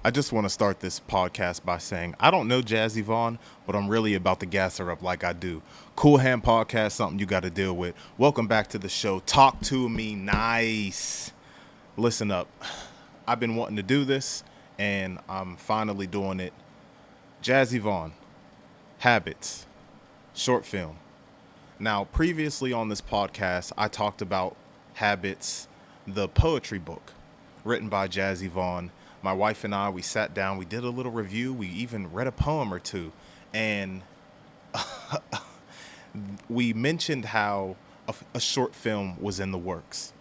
I just want to start this podcast by saying I don't know Jaz Evon, but I'm really about to gas her up like I do. Cool Hand Podcast, something you got to deal with. Welcome back to the show. Talk to me nice. Listen up. I've been wanting to do this, and I'm finally doing it. Jaz Evon, Habits, short film. Now, previously on this podcast, I talked about Habits, the poetry book written by Jaz Evon. My wife and I, we sat down, we did a little review, we even read a poem or two, and we mentioned how a short film was in the works.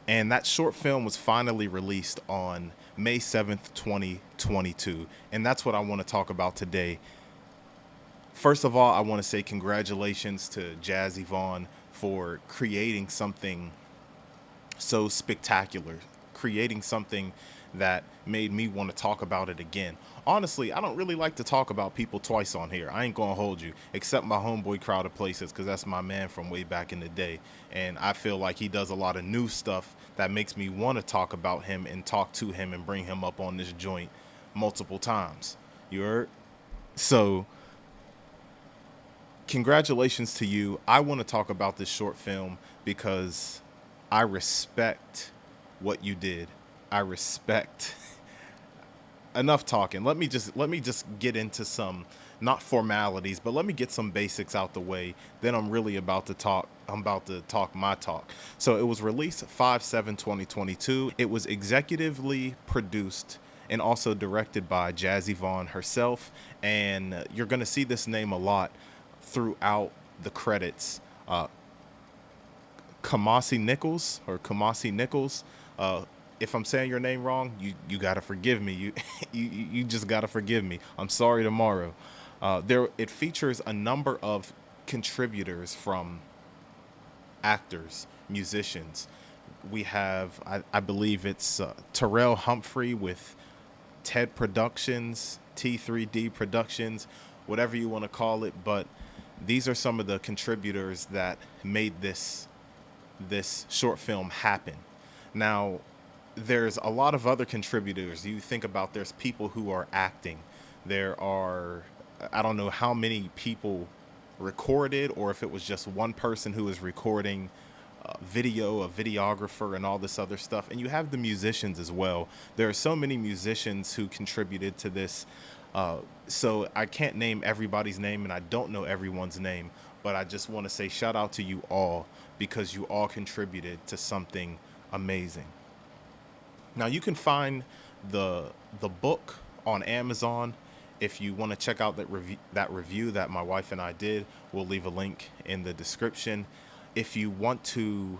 And that short film was finally released on May 7th, 2022. And that's what I want to talk about today. First of all, I want to say congratulations to Jaz Evon for creating something so spectacular, creating something that made me want to talk about it again. Honestly, I don't really like to talk about people twice on here. I ain't gonna hold you, except my homeboy Crowded Places, because that's my man from way back in the day. And I feel like he does a lot of new stuff that makes me want to talk about him and talk to him and bring him up on this joint multiple times. You heard? So, congratulations to you. I want to talk about this short film because I respect what you did. I respect enough talking. Let me just get into some not formalities, but let me get some basics out the way. Then I'm really about to talk. I'm about to talk my talk. So it was released 5/7/2022. It was executively produced and also directed by Jaz Evon herself, and you're gonna see this name a lot throughout the credits. Kamasi Nichols. Uh, if I'm saying your name wrong, you gotta forgive me. You just gotta forgive me. I'm sorry tomorrow. There it features a number of contributors from actors, musicians. We have I believe it's Terrell Humphrey with TED Productions, T3D Productions, whatever you want to call it. But these are some of the contributors that made this short film happen. Now, there's a lot of other contributors. You think about there's people who are acting. There are I don't know how many people recorded or if it was just one person who was recording video, a videographer, and all this other stuff. And you have the musicians as well. There are so many musicians who contributed to this. Uh, so I can't name everybody's name and I don't know everyone's name, but I just want to say shout out to you all because you all contributed to something amazing. Now you can find the book on Amazon. If you want to check out that review that my wife and I did, we'll leave a link in the description. If you want to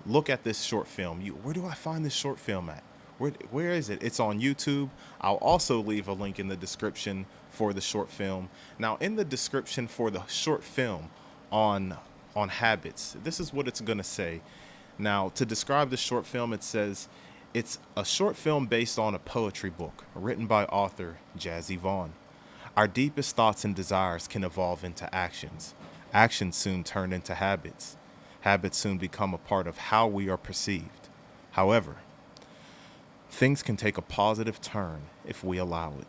look at this short film, where do I find this short film at? Where is it? It's on YouTube. I'll also leave a link in the description for the short film. Now, in the description for the short film on habits, this is what it's gonna say. Now, to describe the short film, it says it's a short film based on a poetry book written by author Jaz Evon. Our deepest thoughts and desires can evolve into actions. Actions soon turn into habits. Habits soon become a part of how we are perceived. However, things can take a positive turn if we allow it.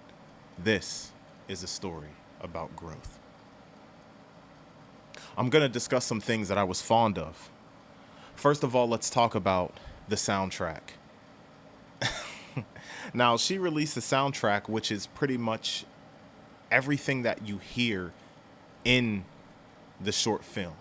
This is a story about growth. I'm going to discuss some things that I was fond of. First of all, let's talk about the soundtrack. Now, she released a soundtrack which is pretty much everything that you hear in the short film.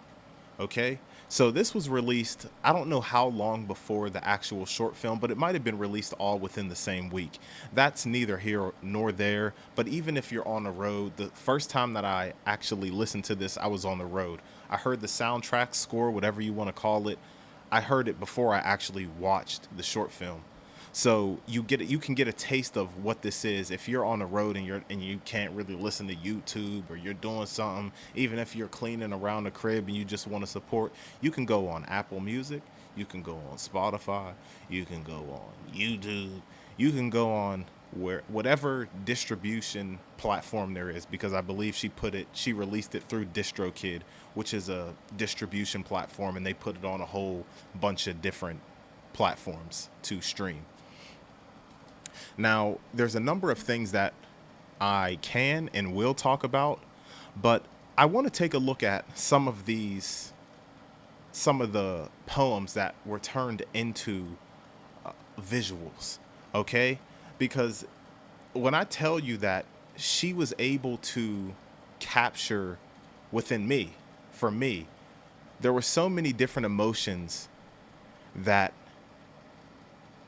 Okay? So this was released, I don't know how long before the actual short film, but it might have been released all within the same week. That's neither here nor there. But even if you're on the road, the first time that I actually listened to this, I was on the road. I heard the soundtrack score, whatever you want to call it. I heard it before I actually watched the short film. So you can get a taste of what this is if you're on the road and you can't really listen to YouTube or you're doing something. Even if you're cleaning around the crib and you just want to support, you can go on Apple Music, you can go on Spotify, you can go on YouTube, you can go on whatever distribution platform there is, because I believe she released it through DistroKid, which is a distribution platform, and they put it on a whole bunch of different platforms to stream. Now, there's a number of things that I can and will talk about, but I want to take a look at some of the poems that were turned into visuals, okay? Because when I tell you that she was able to capture within me, for me, there were so many different emotions that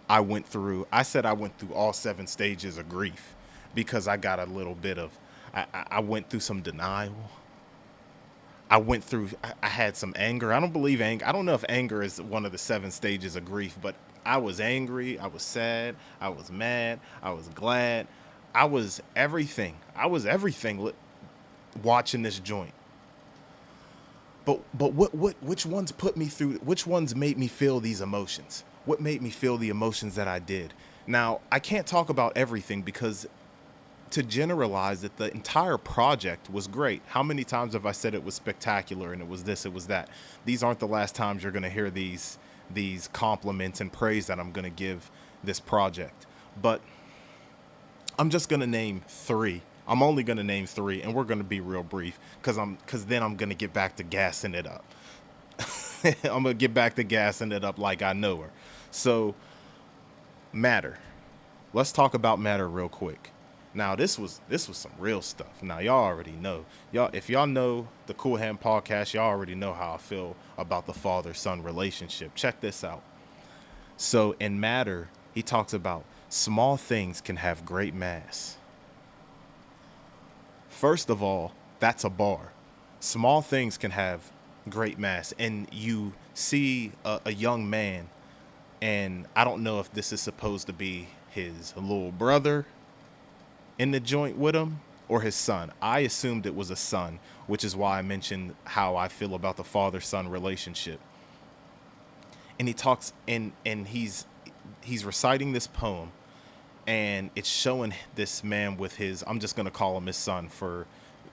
I went through. I said I went through all seven stages of grief because I got a little bit of, I went through some denial. I had some anger. I don't believe anger. I don't know if anger is one of the seven stages of grief, but I was angry. I was sad. I was mad. I was glad. I was everything. I was everything watching this joint. But which ones put me through, which ones made me feel these emotions? What made me feel the emotions that I did? Now, I can't talk about everything because to generalize that the entire project was great. How many times have I said it was spectacular and it was this, it was that? These aren't the last times you're going to hear these compliments and praise that I'm going to give this project. But I'm just going to name three. I'm only going to name three, and we're going to be real brief because then I'm going to get back to gassing it up. I'm going to get back to gassing it up like I know her. So, Matter. Let's talk about Matter real quick. Now, this was some real stuff. Now, y'all already know. If y'all know the Cool Hand podcast, y'all already know how I feel about the father-son relationship. Check this out. So, in Matter, he talks about small things can have great mass. First of all, that's a bar. Small things can have great mass. And you see a young man, and I don't know if this is supposed to be his little brother in the joint with him or his son. I assumed it was a son, which is why I mentioned how I feel about the father-son relationship. And he talks and he's reciting this poem, and it's showing this man with his, I'm just going to call him his son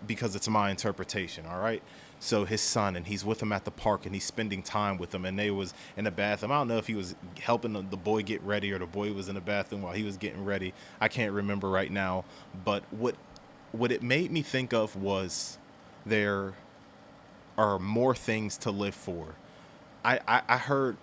because it's my interpretation, all right? So his son, and he's with him at the park, and he's spending time with him, and they was in the bathroom. I don't know if he was helping the boy get ready or the boy was in the bathroom while he was getting ready. I can't remember right now, but what it made me think of was there are more things to live for. I heard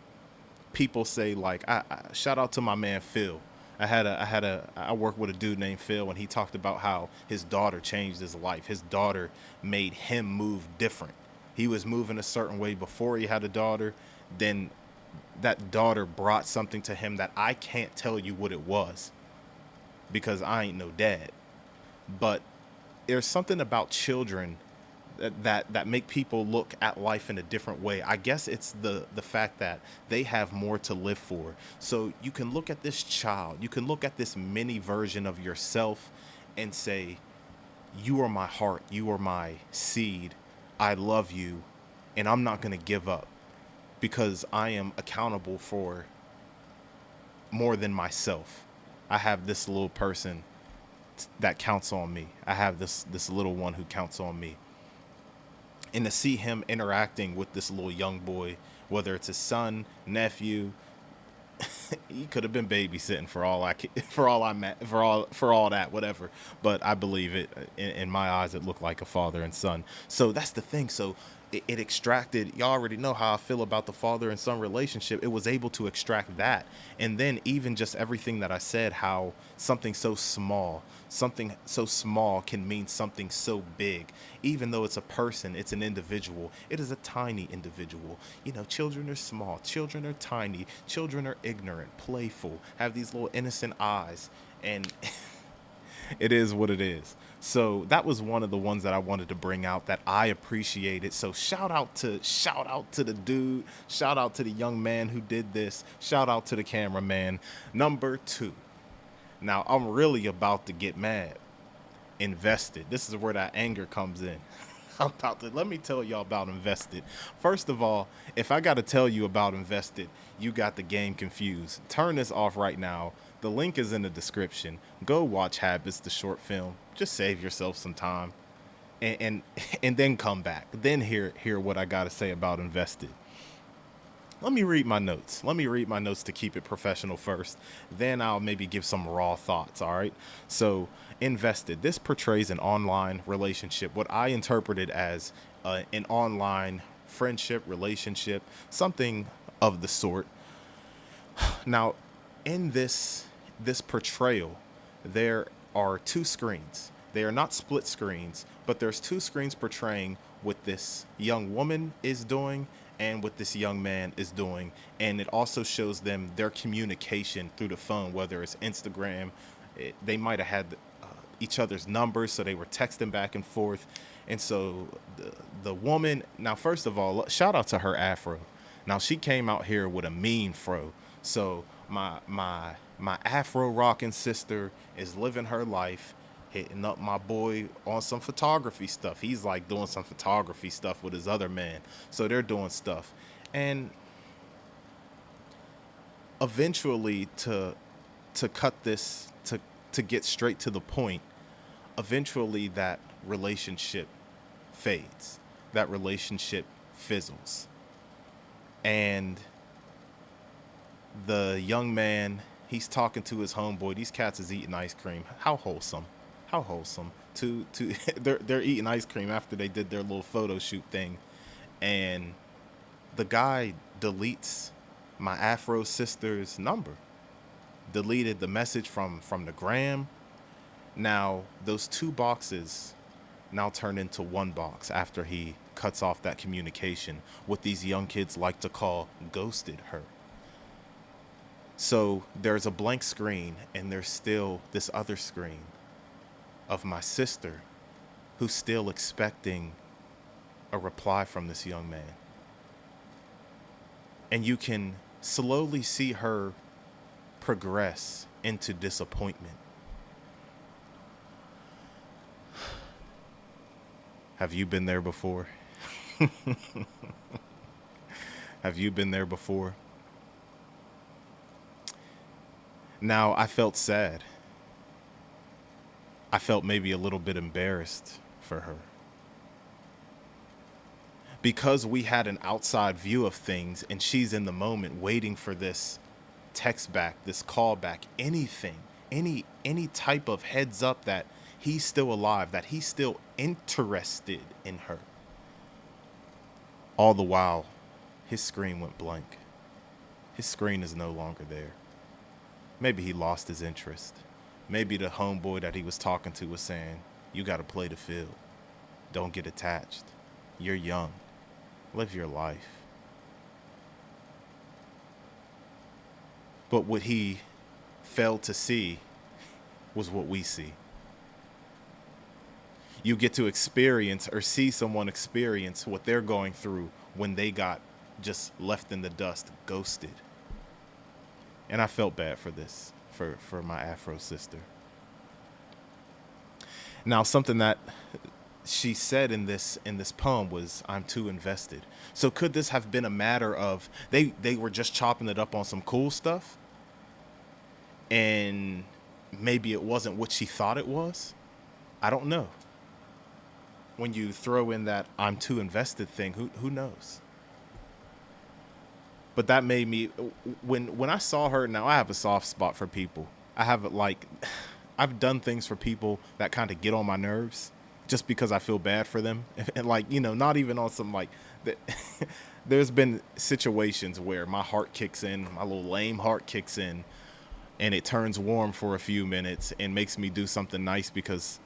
people say, like, I shout out to my man Phil. I worked with a dude named Phil, and he talked about how his daughter changed his life. His daughter made him move different. He was moving a certain way before he had a daughter. Then that daughter brought something to him that I can't tell you what it was because I ain't no dad. But there's something about children that make people look at life in a different way. I guess it's the fact that they have more to live for. So you can look at this child, you can look at this mini version of yourself and say, you are my heart, you are my seed, I love you, and I'm not going to give up because I am accountable for more than myself. I have this little person that counts on me. I have this little one who counts on me. And to see him interacting with this little young boy, whether it's his son, nephew, he could have been babysitting for all that, whatever. But I believe it. In my eyes, it looked like a father and son. So that's the thing. So it extracted. Y'all already know how I feel about the father and son relationship. It was able to extract that, and then even just everything that I said, how something so small can mean something so big. Even though it's a person, it's an individual. It is a tiny individual. You know, children are small. Children are tiny. Children are ignorant, playful, have these little innocent eyes, and it is what it is. So that was one of the ones that I wanted to bring out that I appreciated. So shout out to the dude, shout out to the young man who did this, shout out to the cameraman. Number 2. Now I'm really about to get mad. Invested. This is where that anger comes in. Let me tell y'all about Invested. First of all, if I got to tell you about Invested, you got the game confused. Turn this off right now. The link is in the description. Go watch Habits, the short film. Just save yourself some time, and then come back. Then hear what I got to say about Invested. let me read my notes. Let me read my notes to keep it professional first. Then I'll maybe give some raw thoughts, all right? So, invested. This portrays an online relationship, what I interpreted as an online friendship, relationship, something of the sort. Now, in this portrayal, there are two screens. They are not split screens, but there's two screens portraying what this young woman is doing and what this young man is doing. And it also shows them their communication through the phone, whether it's Instagram. They might have had each other's numbers, so they were texting back and forth. And so the woman, now, first of all, shout out to her afro. Now, she came out here with a mean fro. So my afro rocking sister is living her life, hitting up my boy on some photography stuff. He's like doing some photography stuff with his other man. So they're doing stuff. And eventually, to cut this, to get straight to the point, eventually that relationship fades. That relationship fizzles. And the young man, he's talking to his homeboy. These cats is eating ice cream. How wholesome. How wholesome. To they're eating ice cream after they did their little photo shoot thing. And the guy deletes my afro sister's number. Deleted the message from the gram. Now, those two boxes now turn into one box after he cuts off that communication, what these young kids like to call ghosted her. So there's a blank screen, and there's still this other screen of my sister who's still expecting a reply from this young man. And you can slowly see her progress into disappointment. Have you been there before? Have you been there before? Now, I felt sad. I felt maybe a little bit embarrassed for her. Because we had an outside view of things, and she's in the moment waiting for this text back, this call back, anything, any type of heads up that he's still alive, that he's still interested in her. All the while, his screen went blank. His screen is no longer there. Maybe he lost his interest. Maybe the homeboy that he was talking to was saying, you got to play the field. Don't get attached. You're young. Live your life. But what he failed to see was what we see. You get to experience or see someone experience what they're going through when they got just left in the dust, ghosted. And I felt bad for this, for my afro sister. Now, something that she said in this poem was, I'm too invested. So could this have been a matter of they were just chopping it up on some cool stuff, and maybe it wasn't what she thought it was? I don't know. When you throw in that I'm too invested thing, who knows? But that made me, when I saw her, now I have a soft spot for people. I've done things for people that kind of get on my nerves just because I feel bad for them. And like, not even on some like, there's been situations where my heart kicks in, my little lame heart kicks in, and it turns warm for a few minutes and makes me do something nice because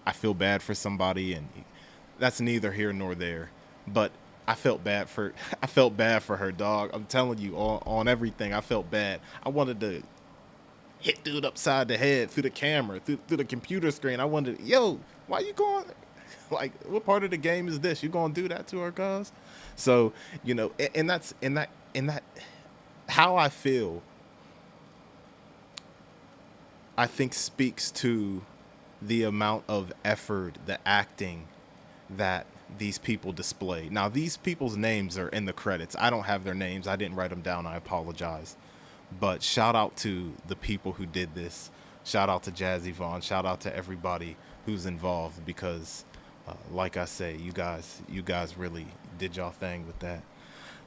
I feel bad for somebody, and that's neither here nor there. But I felt bad for her, dog. I'm telling you, on everything, I felt bad. I wanted to hit dude upside the head through the camera, through the computer screen. I wanted, yo, why you going? Like, what part of the game is this? You gonna do that to her, cuz? So, and that's in that how I feel, I think speaks to the amount of effort, the acting that these people display. Now, these people's names are in the credits. I don't have their names. I didn't write them down. I apologize. But shout out to the people who did this. Shout out to Jaz Evon. Shout out to everybody who's involved, because like I say, you guys really did y'all thing with that.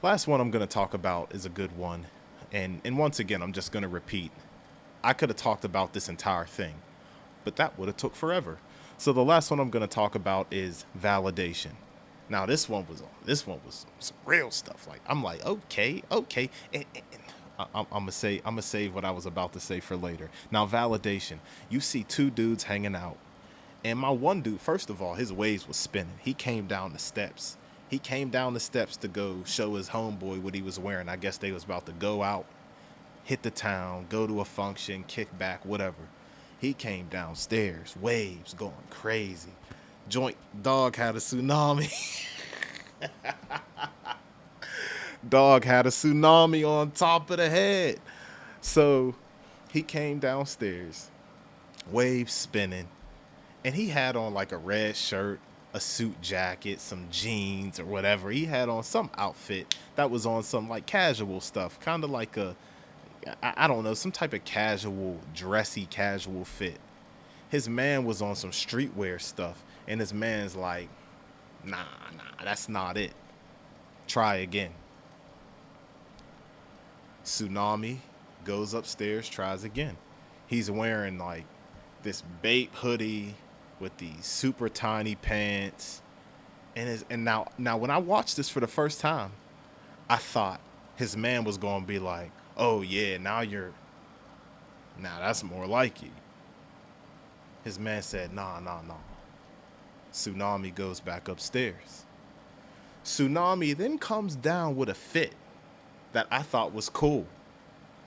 Last one I'm going to talk about is a good one. And once again, I'm just going to repeat. I could have talked about this entire thing, but that would have took forever. So the last one I'm going to talk about is validation. Now this one was some real stuff. Like I'm like, okay, okay. I'm gonna save what I was about to say for later. Now validation. You see two dudes hanging out, and my one dude, first of all, his waves was spinning. He came down the steps. He came down the steps to go show his homeboy what he was wearing. I guess they was about to go out, hit the town, go to a function, kick back, whatever. He came downstairs, waves going crazy. Joint dog had a tsunami. Dog had a tsunami on top of the head. So he came downstairs, waves spinning, and he had on like a red shirt, a suit jacket, some jeans or whatever. He had on some outfit that was on some like casual stuff, kind of like I don't know, some type of casual, dressy, casual fit. His man was on some streetwear stuff, and his man's like, nah, that's not it. Try again. Tsunami goes upstairs, tries again. He's wearing like this Bape hoodie with these super tiny pants, and now when I watched this for the first time, I thought his man was gonna be like, oh yeah, now that's more like you. His man said, nah. Tsunami goes back upstairs. Tsunami then comes down with a fit that I thought was cool.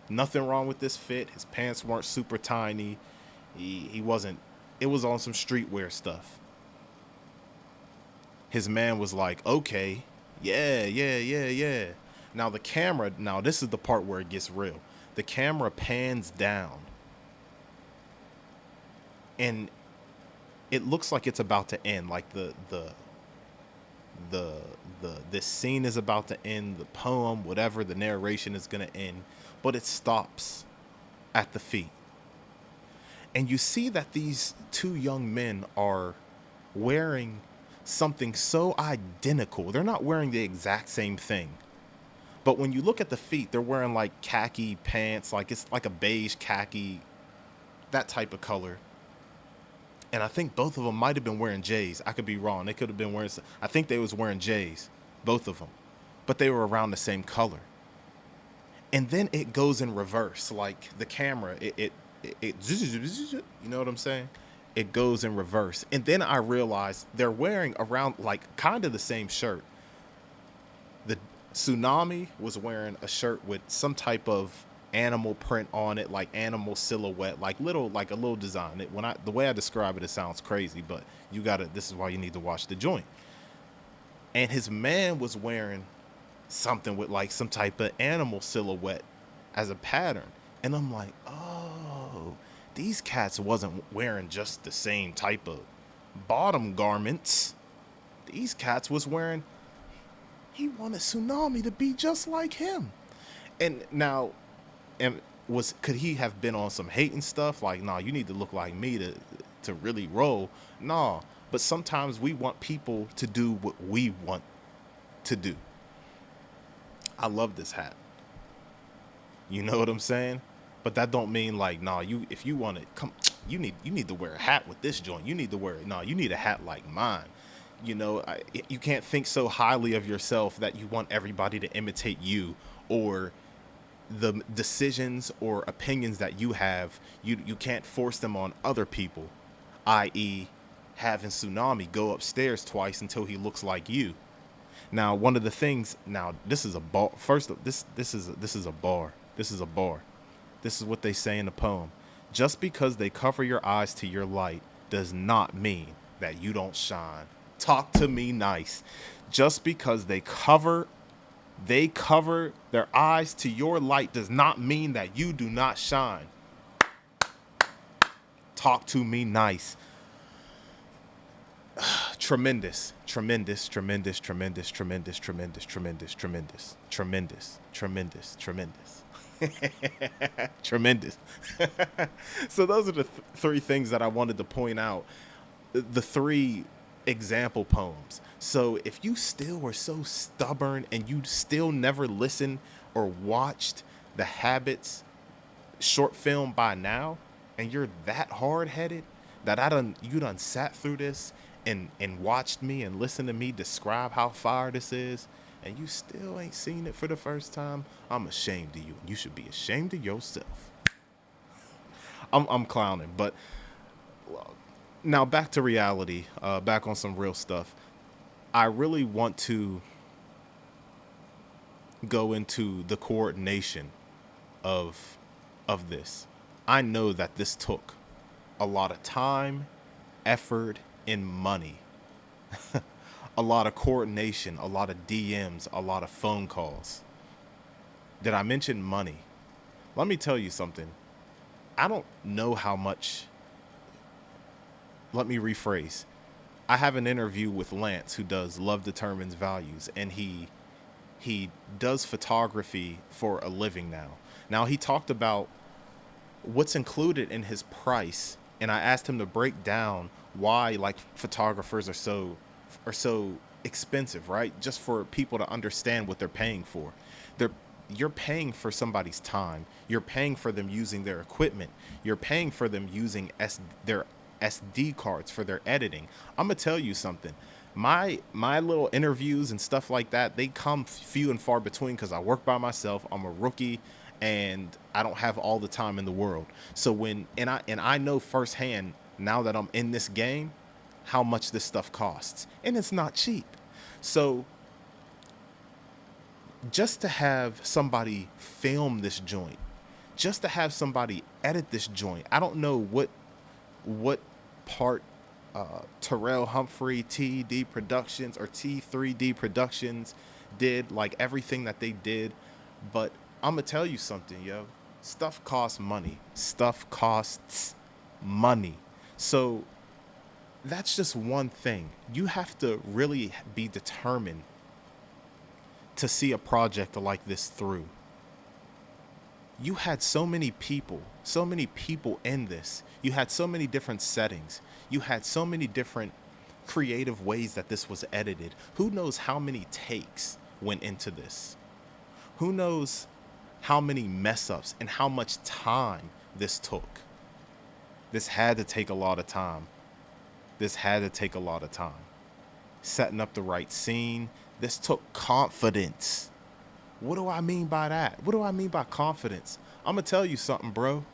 Nothing wrong with this fit. His pants weren't super tiny. He wasn't, it was on some streetwear stuff. His man was like, okay, yeah. Now the camera, now this is the part where it gets real. The camera pans down, and it looks like it's about to end. Like this scene is about to end, the poem, whatever, the narration is gonna end, but it stops at the feet. And you see that these two young men are wearing something so identical. They're not wearing the exact same thing. But when you look at the feet, they're wearing like khaki pants, like it's like a beige khaki, that type of color. And I think both of them might have been wearing J's. I could be wrong. They could have been wearing, I think they was wearing J's, both of them. But they were around the same color. And then it goes in reverse, like the camera, you know what I'm saying? It goes in reverse. And then I realized they're wearing around like kind of the same shirt. The Tsunami was wearing a shirt with some type of animal print on it, like animal silhouette, like a little design. The way I describe it, it sounds crazy, but this is why you need to watch the joint. And his man was wearing something with like some type of animal silhouette as a pattern. And I'm like, oh, these cats wasn't wearing just the same type of bottom garments. These cats was wearing, he wanted Tsunami to be just like him. And now, could he have been on some hating stuff? Like, nah, you need to look like me to really roll. Nah, but sometimes we want people to do what we want to do. I love this hat. You know what I'm saying? But that don't mean like, nah, if you want it, you need to wear a hat with this joint. You need to wear it. Nah, you need a hat like mine. You know, you can't think so highly of yourself that you want everybody to imitate you, or the decisions or opinions that you have, you can't force them on other people, i.e. having Tsunami go upstairs twice until he looks like you. Now, one of the things, now this is a bar. First, this is a bar. This is a bar. This is what they say in the poem. Just because they cover your eyes to your light does not mean that you don't shine. Talk to me nice. Just because they cover their eyes to your light does not mean that you do not shine. Talk to me nice. Tremendous. Tremendous. So those are the three things that I wanted to point out. The three example poems. So if you still are so stubborn and you still never listened or watched The Habits short film by now, and you're that hard headed that you done sat through this and watched me and listened to me describe how fire this is, and you still ain't seen it for the first time, I'm ashamed of you. You should be ashamed of yourself. I'm clowning, but now back to reality. Back on some real stuff. I really want to go into the coordination of this. I know that this took a lot of time, effort, and money. A lot of coordination, a lot of DMs, a lot of phone calls. Did I mention money? Let me tell you something. I don't know how much. Let me rephrase. I have an interview with Lance who does Love Determines Values, and he does photography for a living now. Now he talked about what's included in his price, and I asked him to break down why like photographers are so expensive, right? Just for people to understand what they're paying for. They're You're paying for somebody's time. You're paying for them using their equipment. You're paying for them using their SD cards for their editing. I'm gonna tell you something. My little interviews and stuff like that, they come few and far between because I work by myself. I'm a rookie, and I don't have all the time in the world. So I know firsthand now that I'm in this game how much this stuff costs, and it's not cheap. So just to have somebody film this joint, just to have somebody edit this joint. I don't know what part Terrell Humphrey TD Productions or T3D Productions did, like everything that they did, but I'm gonna tell you something, yo. Stuff costs money. Stuff costs money. So that's just one thing. You have to really be determined to see a project like this through. You had so many people in this. You had so many different settings. You had so many different creative ways that this was edited. Who knows how many takes went into this? Who knows how many mess ups and how much time this took? This had to take a lot of time. This had to take a lot of time. Setting up the right scene. This took confidence. What do I mean by that? What do I mean by confidence? I'm going to tell you something, bro.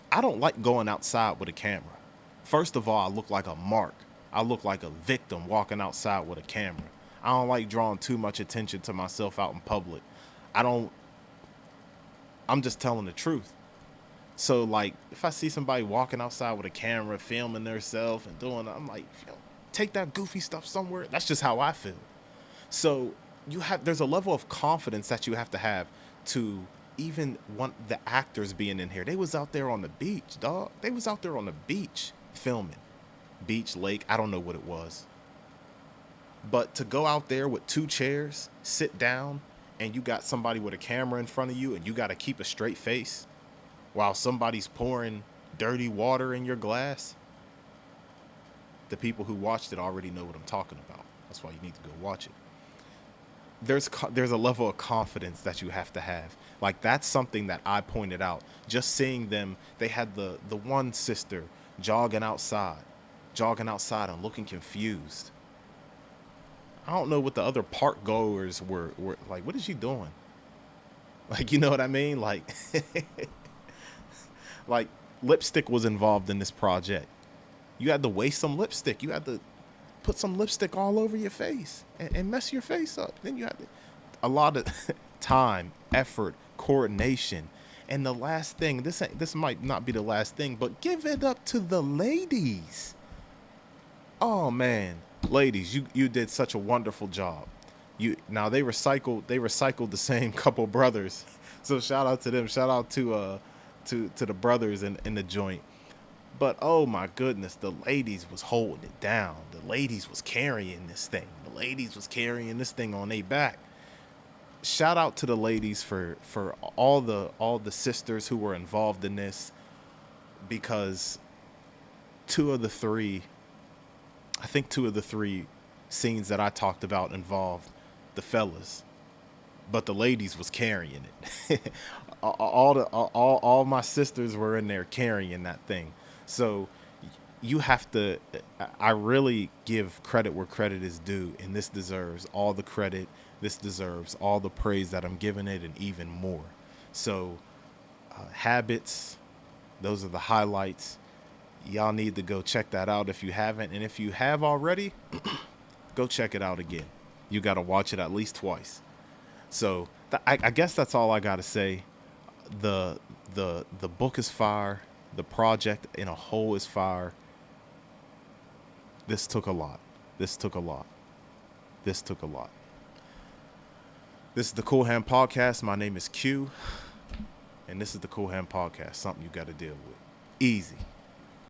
I don't like going outside with a camera. First of all, I look like a mark. I look like a victim walking outside with a camera. I don't like drawing too much attention to myself out in public. I'm just telling the truth. So, like, if I see somebody walking outside with a camera, filming themselves and doing it, I'm like, yo, take that goofy stuff somewhere. That's just how I feel. So, there's a level of confidence that you have to have to even want the actors being in here. They was out there on the beach, dog. They was out there on the beach filming. Beach, lake, I don't know what it was. But to go out there with 2 chairs, sit down, and you got somebody with a camera in front of you, and you got to keep a straight face while somebody's pouring dirty water in your glass. The people who watched it already know what I'm talking about. That's why you need to go watch it. There's a level of confidence that you have to have. Like, that's something that I pointed out. Just seeing them, they had the one sister jogging outside and looking confused. I don't know what the other park goers were like. What is she doing? Like, you know what I mean? Like, like lipstick was involved in this project. You had to waste some lipstick. You had to put some lipstick all over your face and mess your face up. Then you had a lot of time, effort, coordination. And the last thing, this might not be the last thing, but give it up to the ladies. Oh man, ladies, you did such a wonderful job. Now they recycled the same couple brothers. So shout out to them. Shout out to the brothers in the joint. But oh my goodness, the ladies was holding it down. The ladies was carrying this thing. The ladies was carrying this thing on their back. Shout out to the ladies for all the sisters who were involved in this, because 2 of the 3 I think 2 of the 3 scenes that I talked about involved the fellas, but the ladies was carrying it. All my sisters were in there carrying that thing. So you have to. I really give credit where credit is due, and this deserves all the credit. This deserves all the praise that I'm giving it, and even more. So, habits. Those are the highlights. Y'all need to go check that out if you haven't, and if you have already, go check it out again. You got to watch it at least twice. So I guess that's all I got to say. The book is fire. The project in a whole is fire. This took a lot. This took a lot. This took a lot. This is the Cool Hand Podcast. My name is Q, and this is the Cool Hand Podcast. Something you got to deal with. Easy.